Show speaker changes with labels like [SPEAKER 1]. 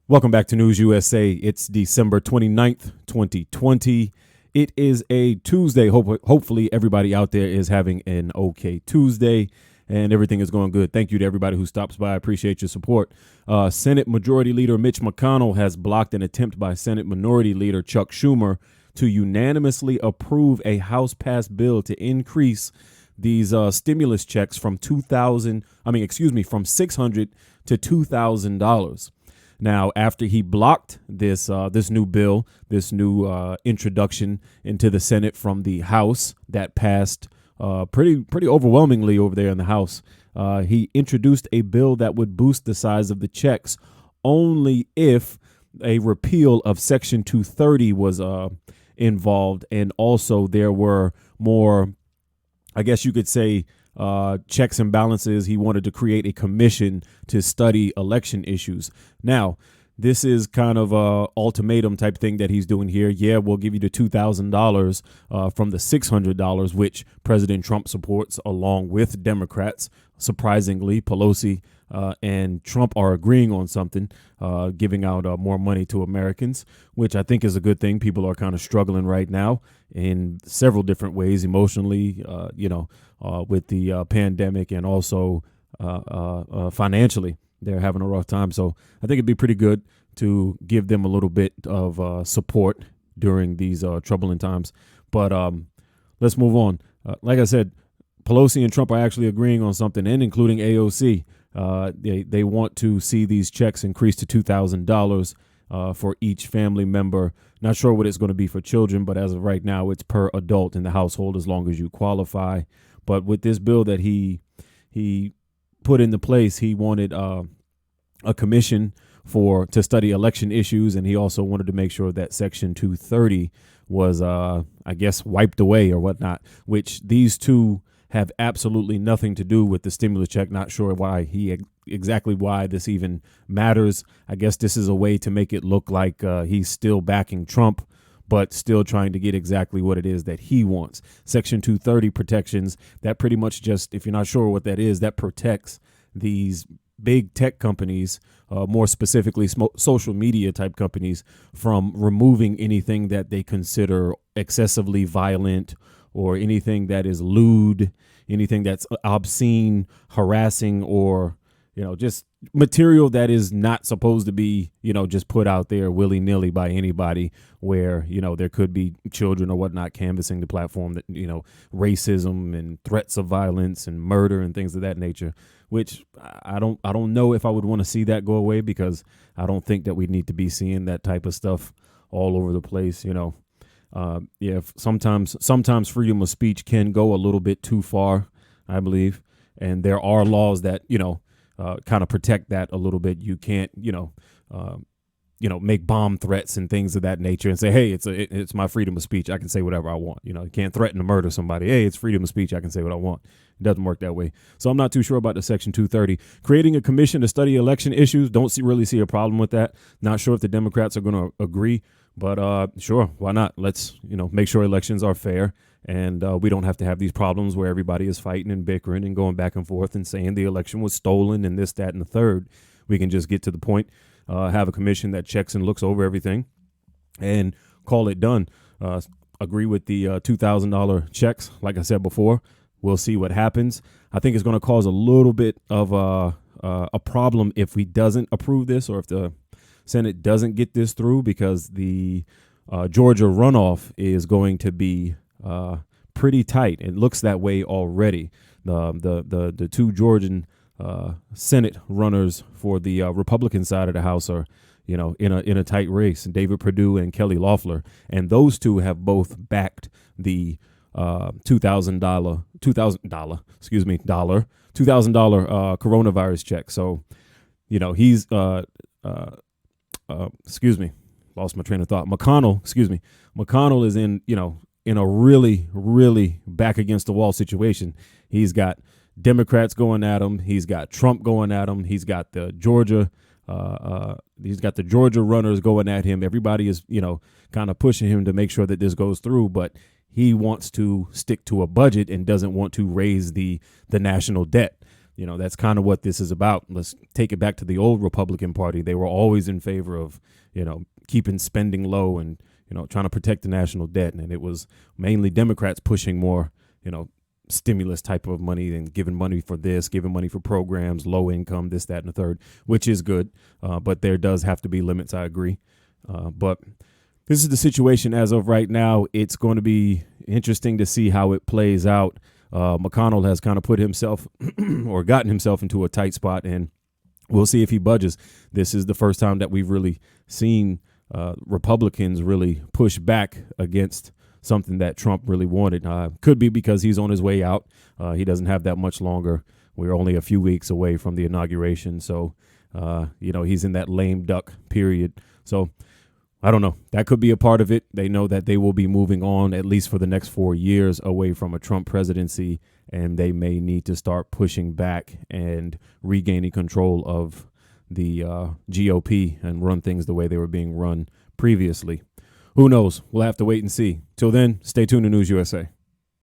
[SPEAKER 1] Welcome back to News USA. It's December 29th, 2020. It is a Tuesday. Hopefully everybody out there is having an okay Tuesday and everything is going good. Thank you to everybody who stops by. I appreciate your support. Senate Majority Leader Mitch McConnell has blocked an attempt by Senate Minority Leader Chuck Schumer to unanimously approve a House-passed bill to increase these stimulus checks from from $600 to $2,000. Now, after he blocked this new bill, this new introduction into the Senate from the House that passed pretty overwhelmingly over there in the House, he introduced a bill that would boost the size of the checks only if a repeal of Section 230 was involved, and also there were more, I guess you could say, checks and balances. He wanted to create a commission to study election issues. Now, this is kind of a ultimatum type thing that he's doing here. Yeah, we'll give you the $2,000 from the $600, which President Trump supports along with Democrats. Surprisingly, Pelosi and Trump are agreeing on something, giving out more money to Americans, which I think is a good thing. People are kind of struggling right now in several different ways, emotionally, with the pandemic, and also financially. They're having a rough time. So I think it'd be pretty good to give them a little bit of support during these troubling times. But let's move on. Like I said, Pelosi and Trump are actually agreeing on something, and including AOC. They want to see these checks increase to $2,000 for each family member. Not sure what it's going to be for children, but as of right now, it's per adult in the household as long as you qualify. But with this bill that he put into place, he wanted a commission to study election issues, and he also wanted to make sure that Section 230 was, wiped away or whatnot, which these two have absolutely nothing to do with the stimulus check. Not sure exactly why this even matters. I guess this is a way to make it look like he's still backing Trump, but still trying to get exactly what it is that he wants. Section 230 protections, that pretty much just, if you're not sure what that is, that protects these big tech companies, more specifically social media type companies, from removing anything that they consider excessively violent or anything that is lewd, anything that's obscene, harassing, or just material that is not supposed to be, just put out there willy-nilly by anybody, where, there could be children or whatnot canvassing the platform, that, racism and threats of violence and murder and things of that nature, which I don't know if I would want to see that go away, because I don't think that we need to be seeing that type of stuff all over the place. Sometimes freedom of speech can go a little bit too far, I believe. And there are laws that, kind of protect that a little bit. You can't, make bomb threats and things of that nature and say, hey, it's my freedom of speech. I can say whatever I want. You can't threaten to murder somebody. Hey, it's freedom of speech. I can say what I want. It doesn't work that way. So I'm not too sure about the Section 230. Creating a commission to study election issues, don't really see a problem with that. Not sure if the Democrats are going to agree, but sure, why not? Let's, make sure elections are fair, and we don't have to have these problems where everybody is fighting and bickering and going back and forth and saying the election was stolen and this, that, and the third. We can just get to the point, have a commission that checks and looks over everything and call it done. Agree with the $2,000 checks. Like I said before, we'll see what happens. I think it's going to cause a little bit of a problem if we doesn't approve this, or if the Senate doesn't get this through, because the Georgia runoff is going to be pretty tight. It looks that way already. The two Georgian Senate runners for the Republican side of the House are, in a tight race, David Perdue and Kelly Loeffler, and those two have both backed the $2,000 coronavirus check. So, he's lost my train of thought. McConnell is in a really, really back against the wall situation. He's got Democrats going at him. He's got Trump going at him. He's got the Georgia runners going at him. Everybody is, kind of pushing him to make sure that this goes through, but he wants to stick to a budget and doesn't want to raise the national debt. that's kind of what this is about. Let's take it back to the old Republican Party. They were always in favor of, keeping spending low and, trying to protect the national debt. And it was mainly Democrats pushing more, stimulus type of money and giving money for this, giving money for programs, low income, this, that, and the third, which is good. But there does have to be limits. I agree. But this is the situation as of right now. It's going to be interesting to see how it plays out. McConnell has kind of put himself or gotten himself into a tight spot, and we'll see if he budges. This is the first time that we've really seen Republicans really push back against something that Trump really wanted. Could be because he's on his way out. He doesn't have that much longer. We're only a few weeks away from the inauguration. So, he's in that lame duck period. So I don't know. That could be a part of it. They know that they will be moving on, at least for the next 4 years, away from a Trump presidency, and they may need to start pushing back and regaining control of the GOP and run things the way they were being run previously. Who knows? We'll have to wait and see. Till then, stay tuned to News USA.